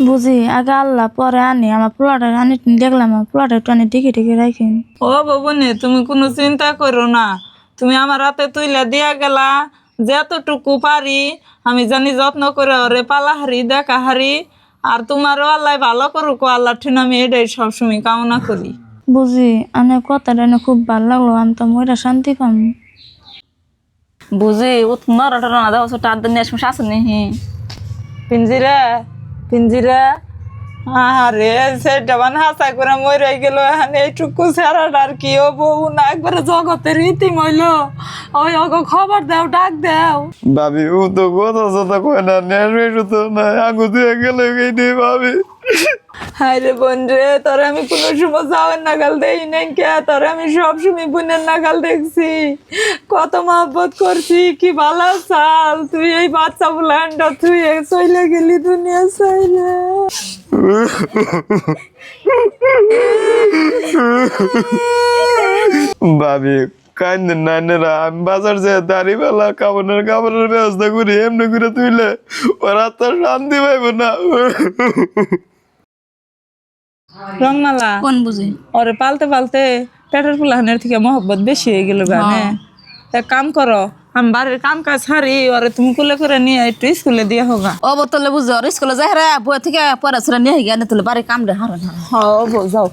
বুঝি আগে আল্লাহ পরে আনি আমার পোলাটা আনি দেখলাম আমার পোলাটা একটু আনি ঢেকে ঢেকে রাখেন। ও বাবুনি, তুমি কোনো চিন্তা করো না। তুমি আমার হাতে তুইলা দিয়া গেলা, যতটুকু পারি আমি জানি যত্ন করে ওরে পালাহারি দেখাহারি। আর তোমারও আল্লাহ ভালো করুক, আল্লাহ ঠিন আমি এটাই সবসময় কামনা করি। বুঝি অনেক কথাটা না খুব ভালো লাগলো, আমি তো ময়রা শান্তি পাম। বুঝি ও তোমার না দাও টার দিন আসলে আসেন নি পিঞ্জিরা পিঞ্জিরা, আরে সেটা মানে হাসা করে মরে গেল। এখন এইটুকু ছাড়ার আর কি ও বউ না একবারে জগতের রীতি মইল। ওই ওগো খবর দাও, ডাক দাও। ভাবি ও তো কথা কথা কয় না, নেট তো না আঙু দিয়ে গেলে নেই ভাবি। হায় রে বোন রে, তোরে আমি কোনো সময় যাওয়ার নাগাল দেই নাই কে? তোরে আমি সবসময় বোনের নাগাল দেখছি, কত মহব্বত করছি, কি ভালো চাল। তুই এই বাচ্চা বুলান্ডা তুই চলে গেলি দুনিয়া চাইলে। ভাবি কান্দেন নাইনেরা, আমি বাজার যে দাড়িওয়ালা কাপড়ের ব্যবস্থা করি, এমনি করে তুইলে ওরা তো শান্তি পাইব না। রংমালা, কোন বুঝি ওরে পালতে পালতে পেটের ফুলাহানের থেকে মহব্বত বেশি হয়ে গেল গানে। এক কাম করো, আমি বাড়ির কাম কাজ হারি, ওরে তুমি কুলে করে নিয়ে একটু স্কুলে দিয়ে হোগা। ও বোতলে বুঝো স্কুলে যাই রে বই থেকে পড়াশোনা নিয়ে গিয়ে তুলে বাড়ি কাম রে হারান হ্যাঁ যাও।